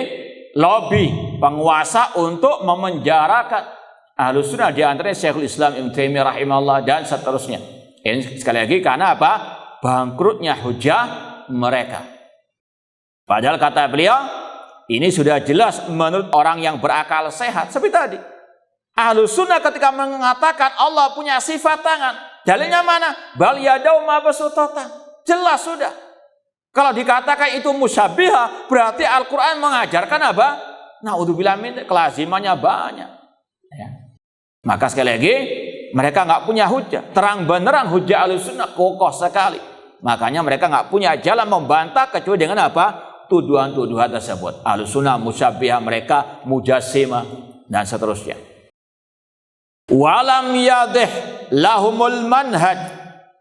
lobby penguasa untuk memenjarakan Ahlus Sunnah, di antaranya Syekhul Islam Ibnu Taimiyah rahimahullah dan seterusnya. Ini sekali lagi karena apa? Bangkrutnya hujah mereka. Padahal kata beliau, ini sudah jelas menurut orang yang berakal sehat. Seperti tadi, Ahlus Sunnah ketika mengatakan Allah punya sifat tangan, dalilnya mana? Bal yadau mabsutatan. Jelas sudah. Kalau dikatakan itu musyabbihah, berarti Al-Quran mengajarkan apa? Naudzubillah min, kelazimannya banyak. Ya. Maka sekali lagi, mereka nggak punya hujah. Terang benerang hujah Ahlus Sunnah kokoh sekali. Makanya mereka nggak punya jalan membantah kecuali dengan apa? Tuduhan-tuduhan tersebut. Ahlus Sunnah musyabbihah mereka, mujassimah dan seterusnya. Walam yadih lahumul manhaj,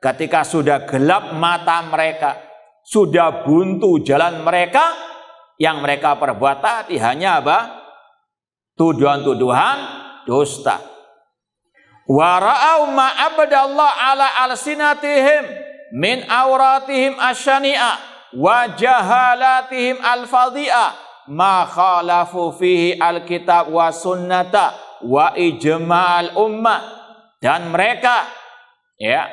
ketika sudah gelap mata mereka, sudah buntu jalan mereka, yang mereka perbuat tadi hanya apa? Tuduhan-tuduhan dusta. Wa ra'au ma abadallah ala alsinatihim min auratihim asyani'ah wa jahalatihim al-fadhi'ah ma khalafu fihi al-kitab wa sunnata wa ijma'al ummah. Dan mereka, ya,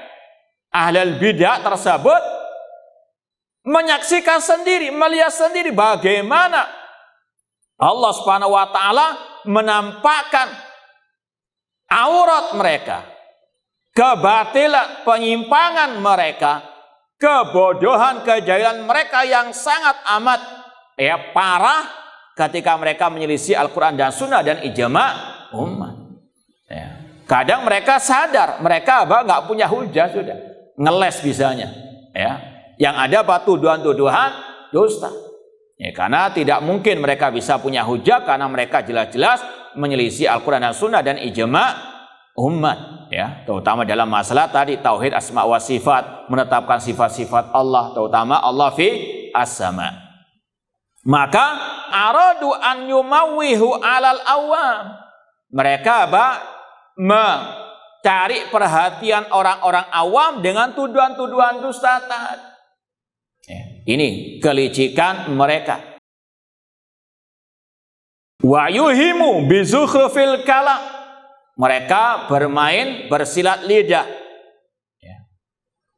ahlul bid'ah tersebut menyaksikan sendiri, melihat sendiri bagaimana Allah Subhanahu wa taala menampakkan aurat mereka, kebatilan, penyimpangan mereka, kebodohan, kejahilan mereka yang sangat amat parah ketika mereka menyelisih Al-Quran dan Sunnah dan ijma' umat. Ya. Kadang mereka sadar mereka nggak punya hujah, sudah ngeles bisanya. Ya. Yang ada apa? Tuduhan-tuduhan dusta. Ya, karena tidak mungkin mereka bisa punya hujah karena mereka jelas-jelas menyelisih Al-Quran dan Sunnah dan ijma' umat, ya, terutama dalam masalah tadi tauhid asma wa sifat, menetapkan sifat-sifat Allah, terutama Allah fi as-sama. Maka aradu an yumawwihu alal awam, mereka mencari perhatian orang-orang awam dengan tuduhan-tuduhan dusta tadi. Ya, ini kelicikan mereka. Wa yuhimu bi zukhrufil kalam, mereka bermain bersilat lidah,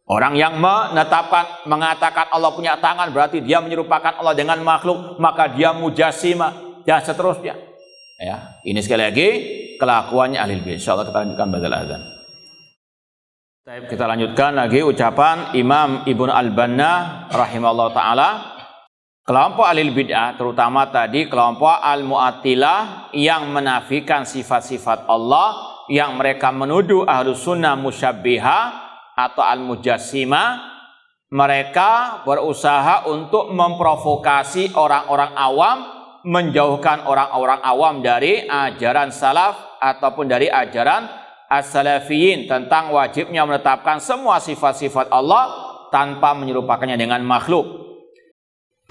Orang yang mengatakan Allah punya tangan berarti dia menyerupakan Allah dengan makhluk, maka dia mujassimah dan seterusnya. Ya, ini sekali lagi kelakuannya ahli bid'ah. Insyaallah kita lanjutkan badal adzan. Kita lanjutkan lagi ucapan Imam Ibnu Al-Banna rahimahullah taala. Kelompok ahli bid'ah terutama tadi kelompok Al-Mu'attilah yang menafikan sifat-sifat Allah, yang mereka menuduh Ahlus Sunnah musyabbihah atau al-mujassimah, mereka berusaha untuk memprovokasi orang-orang awam, menjauhkan orang-orang awam dari ajaran salaf ataupun dari ajaran as-salafiyin tentang wajibnya menetapkan semua sifat-sifat Allah tanpa menyerupakannya dengan makhluk.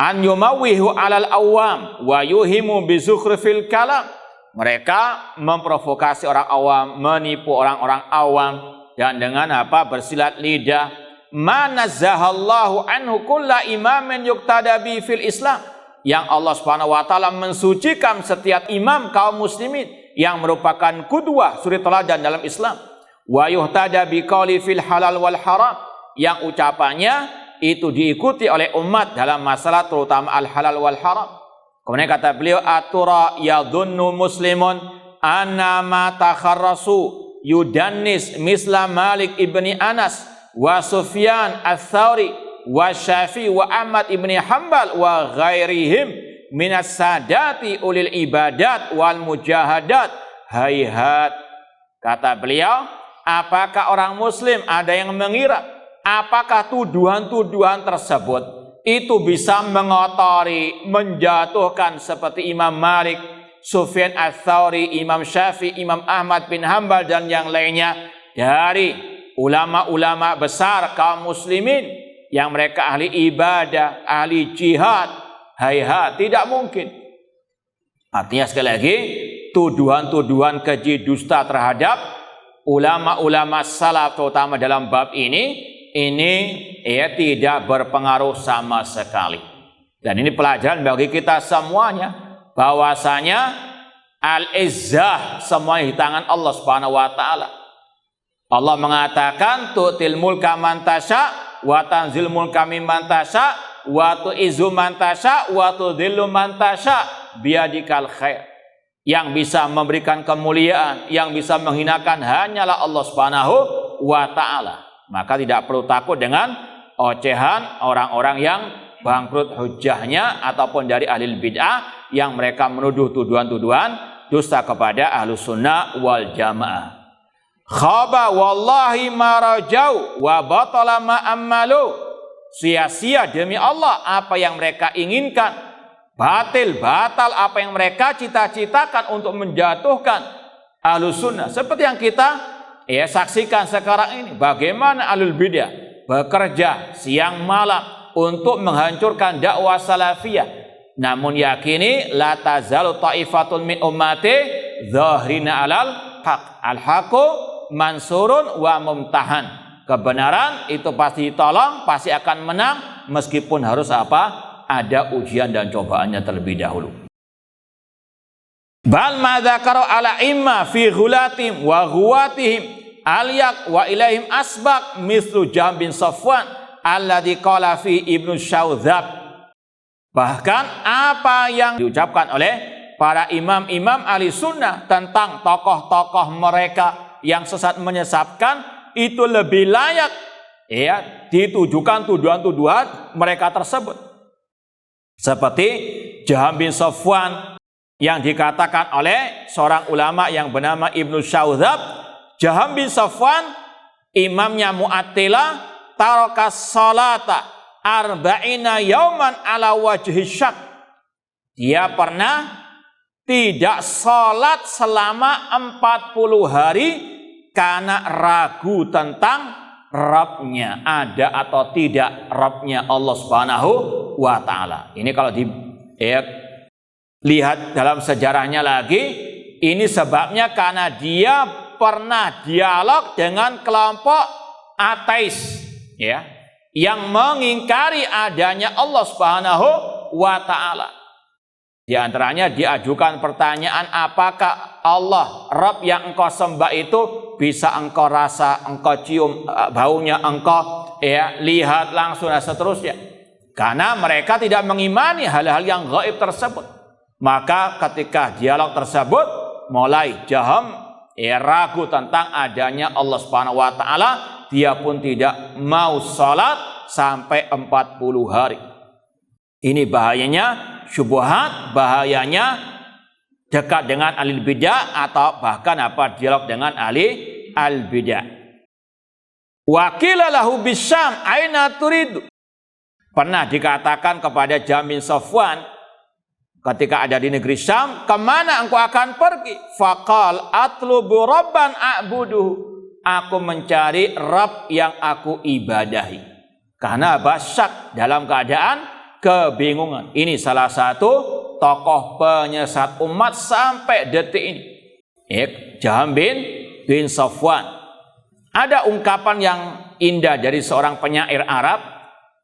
An yumawihu alal awam wa yuhimu bizukhrifil kalam. Mereka memprovokasi orang awam, menipu orang-orang awam, dan dengan apa? Bersilat lidah. Manazzahallahu anhu kulla imamin yuqtada bi fil Islam. Yang Allah Subhanahu wa taala mensucikan setiap imam kaum muslimin yang merupakan qudwah, suri teladan dalam Islam. Wa yuhtada bi qawli fil halal wal haram, yang ucapannya itu diikuti oleh umat dalam masalah terutama al halal wal haram. Kemudian kata beliau, atura yadhunnu muslimun anna ma takharrasu yudannis misla Malik ibni Anas wa Sufyan ats-Tsauri wa Syafi'i wa Ahmad ibni Hanbal wa ghairihim minas sadati ulil ibadat wal mujahadat. Hayhat, kata beliau, apakah orang muslim ada yang mengira apakah tuduhan-tuduhan tersebut itu bisa mengotori, menjatuhkan seperti Imam Malik, Sufyan ats-Tsauri, Imam Syafi'i, Imam Ahmad bin Hanbal dan yang lainnya dari ulama-ulama besar kaum muslimin yang mereka ahli ibadah, ahli jihad. Hayhat, tidak mungkin. Artinya sekali lagi, tuduhan-tuduhan keji dusta terhadap ulama-ulama salaf terutama dalam bab ini tidak berpengaruh sama sekali. Dan ini pelajaran bagi kita semuanya, bahwasanya al-izzah semuanya di tangan Allah Subhanahu wa taala. Allah mengatakan tu'til mulka man tasya wa tanzil mulka mimman tasya wa tu'izzu man tasya wa tudhillu man tasya biyadikal khair. Yang bisa memberikan kemuliaan, yang bisa menghinakan hanyalah Allah Subhanahu wa taala. Maka tidak perlu takut dengan ocehan orang-orang yang bangkrut hujahnya ataupun dari ahli bid'ah yang mereka menuduh tuduhan-tuduhan dusta kepada Ahlus Sunnah wal Jamaah. Khaba wallahi ma rajau wa batala ma ammalu. Sia-sia demi Allah apa yang mereka inginkan, batal apa yang mereka cita-citakan untuk menjatuhkan Ahlus Sunnah. Seperti yang kita saksikan sekarang ini, bagaimana ahlul bidah bekerja siang malam untuk menghancurkan dakwah salafiyah. Namun yakini la tazalu ta'ifatun min ummati zahirina alal haq. Al-haqqu mansurun wa mumtahan. Kebenaran itu pasti ditolong, pasti akan menang meskipun harus apa? Ada ujian dan cobaannya terlebih dahulu. Bal ma dzakara ala imma fi ghulatim wa ghuwatihim alyak wa ilaihim asbaq mislu Jahm bin Safwan alladzi qala fi Ibnu Syaudzab. Bahkan apa yang diucapkan oleh para imam-imam ahli sunnah tentang tokoh-tokoh mereka yang sesat menyesatkan itu lebih layak ditujukan tuduhan-tuduhan mereka tersebut. Seperti Jahm bin Safwan yang dikatakan oleh seorang ulama yang bernama Ibnu Syaudzab, Jahm bin Safwan imamnya Mu'attilah tarakas salata arba'ina yauman ala wajhi syak. Dia pernah tidak salat selama 40 hari karena ragu tentang Rabbnya, ada atau tidak Rabbnya Allah Subhanahu wa taala. Ini kalau lihat dalam sejarahnya lagi, ini sebabnya karena dia pernah dialog dengan kelompok ateis yang mengingkari adanya Allah Subhanahu wa taala. Di antaranya diajukan pertanyaan, apakah Allah Rabb yang engkau sembah itu bisa engkau rasa, engkau cium baunya, engkau ya, lihat langsung dan seterusnya. Karena mereka tidak mengimani hal-hal yang gaib tersebut. Maka ketika dialog tersebut mulai Jaham ragu tentang adanya Allah Subhanahu wa taala, dia pun tidak mau salat sampai 40 hari. Ini bahayanya syubhat, bahayanya dekat dengan ahli bidah atau bahkan dialog dengan ahli al-bidah. Wa qila lahu bisyam aina turidu. Pernah dikatakan kepada Jahm bin Safwan ketika ada di negeri Syam, kemana engkau akan pergi? Faqal atlubu rabban a'buduhu. Aku mencari Rabb yang aku ibadahi. Karena syak dalam keadaan kebingungan. Ini salah satu tokoh penyesat umat sampai detik ini. Jahm bin Safwan. Ada ungkapan yang indah dari seorang penyair Arab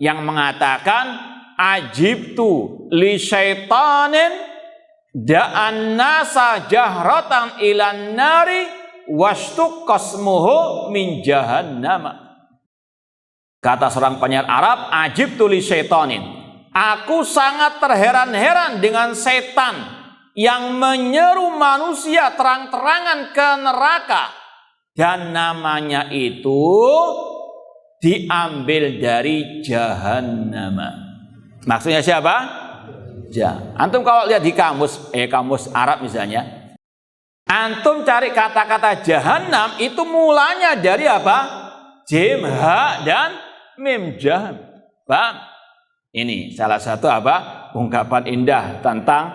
yang mengatakan, ajibtu li syaitanin da'an nasa jahratan ilan nari wastuq qasmuhu min jahannama. Kata seorang penyair Arab, ajibtu li syaitanin, aku sangat terheran-heran dengan setan yang menyeru manusia terang-terangan ke neraka, dan namanya itu diambil dari jahannama. Maksudnya siapa? Antum kalau lihat di kamus Arab misalnya, antum cari kata-kata jahannam itu mulanya dari apa? Jim, ha, dan mim, jahannam. Paham? Ini salah satu ungkapan indah tentang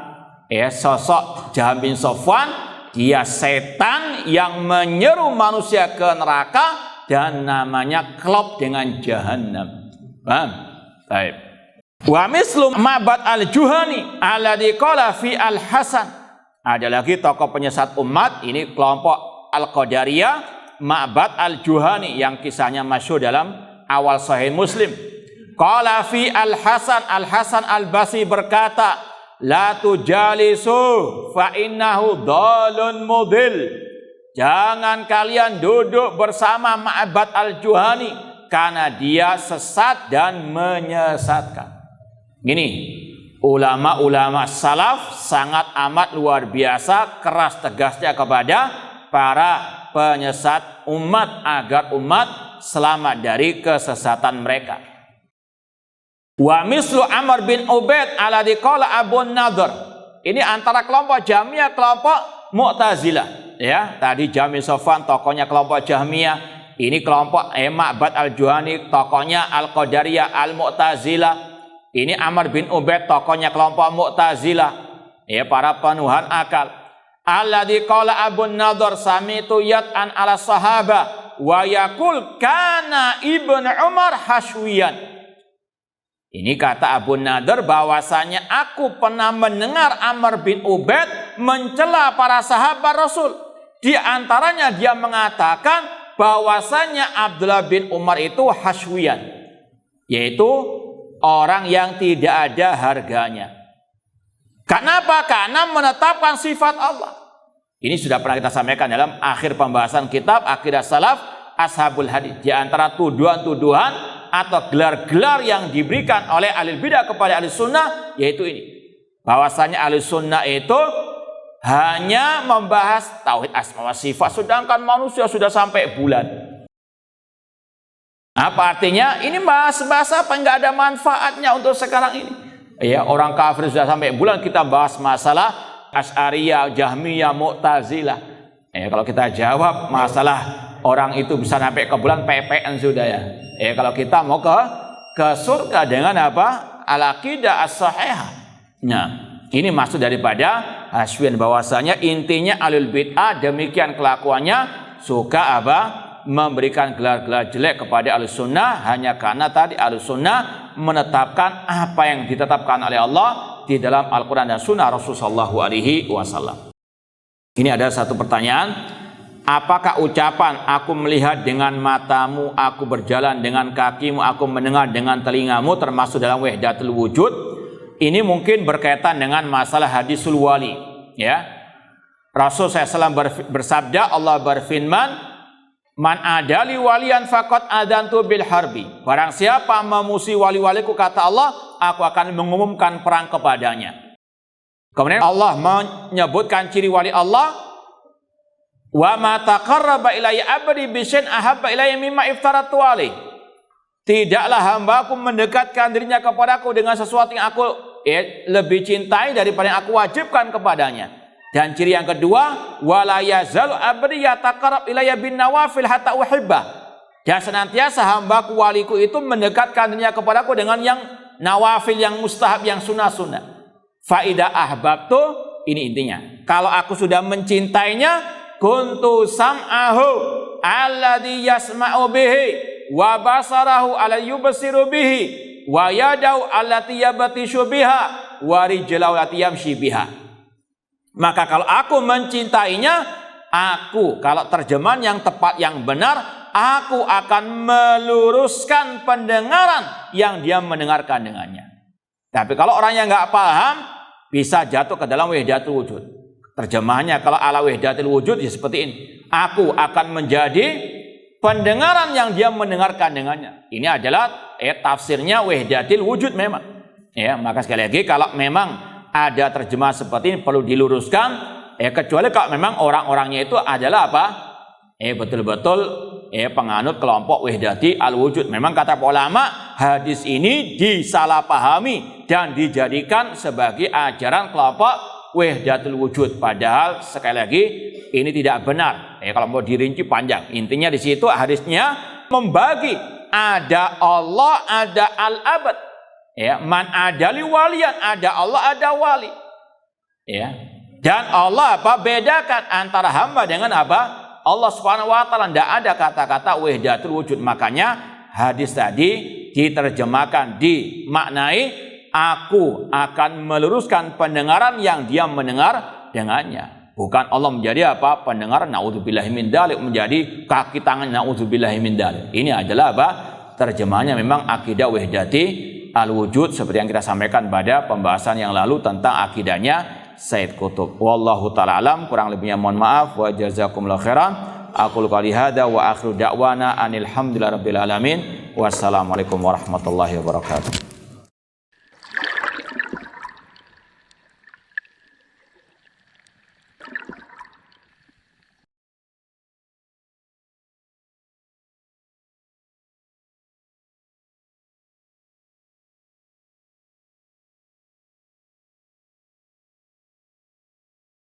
sosok Jahm bin Safwan. Dia setan yang menyeru manusia ke neraka dan namanya klop dengan jahannam. Paham? Baik. Wa mislu Ma'bad al-Juhani alladzi qala fi al-Hasan. Ada lagi tokoh penyesat umat, ini kelompok Al-Qadariyah, Ma'bad al-Juhani yang kisahnya masyhur dalam awal Sahih Muslim. Qala fi al-Hasan, Al-Hasan al-Basri berkata, la tujalisu fa innahu dhalun mudil. Jangan kalian duduk bersama Ma'bad al-Juhani karena dia sesat dan menyesatkan. Gini, ulama-ulama salaf sangat amat luar biasa keras tegasnya kepada para penyesat umat agar umat selamat dari kesesatan mereka. Wa mislu Amr bin Ubaid alladzi qala Abu Nadhr. Ini antara kelompok Jahmiyah, kelompok Mu'tazilah. Ya, tadi Jahm bin Safwan tokohnya kelompok Jahmiyah, ini kelompok Ma'bad al-Juhani tokohnya Al-Qadariyah Al-Mu'tazilah. Ini Amr bin Ubaid tokohnya kelompok Mu'tazilah, ya, para penuhan akal. Alladzi qala Abu Nadhr sami'tu yat'an ala sahaba wa yaqul kana Ibnu Umar hashwiyan. Ini kata Abu Nadhr bahwasanya aku pernah mendengar Amr bin Ubaid mencela para sahabat Rasul. Di antaranya dia mengatakan bahwasanya Abdullah bin Umar itu hashwiyan, yaitu orang yang tidak ada harganya. Kenapa? Karena menetapkan sifat Allah. Ini sudah pernah kita sampaikan dalam akhir pembahasan kitab Aqidah Salaf Ashabul Hadits. Di antara tuduhan-tuduhan atau gelar-gelar yang diberikan oleh ahli bidah kepada ahli sunnah, yaitu ini, bahwasanya ahli sunnah itu hanya membahas tauhid asma wa sifat, sedangkan manusia sudah sampai bulan. Apa artinya? Ini bahas-bahas apa? Enggak ada manfaatnya untuk sekarang ini. Ya, orang kafir sudah sampai bulan, kita bahas masalah Asy'ariyah, Jahmiyah, Mu'tazilah. Kalau kita jawab masalah orang itu bisa sampai ke bulan, PPN sudah ya. Kalau kita mau ke surga dengan apa? Al-aqidah as-sahihah. Nah, ini maksud daripada Hashwiyan, bahwasanya intinya ahlul bid'ah demikian kelakuannya, suka memberikan gelar-gelar jelek kepada ahlus sunnah hanya karena tadi ahlus sunnah menetapkan apa yang ditetapkan oleh Allah di dalam Al-Quran dan Sunnah Rasulullah SAW. Ini ada satu pertanyaan, apakah ucapan aku melihat dengan matamu, aku berjalan dengan kakimu, aku mendengar dengan telingamu termasuk dalam wahdatul wujud? Ini mungkin berkaitan dengan masalah hadisul wali, ya. Rasul SAW bersabda, Allah berfirman, Man adali waliyan faqad adantu bil harbi. Barang siapa memusuhi wali-waliku, kata Allah, aku akan mengumumkan perang kepadanya. Kemudian Allah menyebutkan ciri wali Allah, wa ma taqarraba ilayya 'abdi bisyai'in ahabba ilayya mimma iftaratu alaih. Tidaklah hambaku mendekatkan dirinya kepadaku dengan sesuatu yang aku lebih cintai daripada yang aku wajibkan kepadanya. Dan ciri yang kedua, wala yazalu 'abdi yataqarrab ilayya bin nawafil hatta uhibbah. Dan senantiasa hambaku waliku itu mendekatkan dirinya kepadaku dengan yang nawafil, yang mustahab, yang sunnah-sunnah. Faidah ahbabtu, ini intinya. Kalau aku sudah mencintainya, kuntu sam'ahu alladhi yasma'u bihi, wa basarahu alladhi yubsiru bihi, wa yadahu allati yabtishu biha, wa rijlahu allati yamshi biha. Maka kalau aku mencintainya, aku, kalau terjemahan yang tepat, yang benar, aku akan meluruskan pendengaran yang dia mendengarkan dengannya. Tapi kalau orang yang nggak paham, bisa jatuh ke dalam wahdatul wujud. Terjemahannya kalau ala wahdatul wujud ya seperti ini. Aku akan menjadi pendengaran yang dia mendengarkan dengannya. Ini adalah tafsirnya wahdatul wujud memang. Ya, maka sekali lagi kalau memang ada terjemah seperti ini perlu diluruskan. Kecuali kalau memang orang-orangnya itu adalah apa? Betul-betul penganut kelompok wahdati al-wujud. Memang kata ulama, hadis ini disalahpahami dan dijadikan sebagai ajaran kelompok wahdatul wujud. Padahal sekali lagi ini tidak benar. Kalau mau dirinci panjang. Intinya di situ hadisnya membagi, ada Allah, ada al-abad. Man adali waliyan, ada Allah, ada wali. Dan Allah apa? Bedakan antara hamba dengan apa? Allah Subhanahu wa taala. Tidak ada kata-kata wahdatul wujud. Makanya hadis tadi diterjemahkan, dimaknai, aku akan meluruskan pendengaran yang dia mendengar dengannya. Bukan Allah menjadi apa? Pendengar, naudzubillahi min dzalik, menjadi kaki tangan, naudzubillahi min dzalik. Ini adalah apa? Terjemahannya memang akidah wahdati al-wujud seperti yang kita sampaikan pada pembahasan yang lalu tentang akidahnya Sayyid Qutb. Wallahu ta'ala alam, kurang lebihnya mohon maaf. Wa jazakumullahu khairan. Aqulu qouli hadza wa akhiru da'wana anil hamdulillahi rabbil alamin. Wassalamualaikum warahmatullahi wabarakatuh.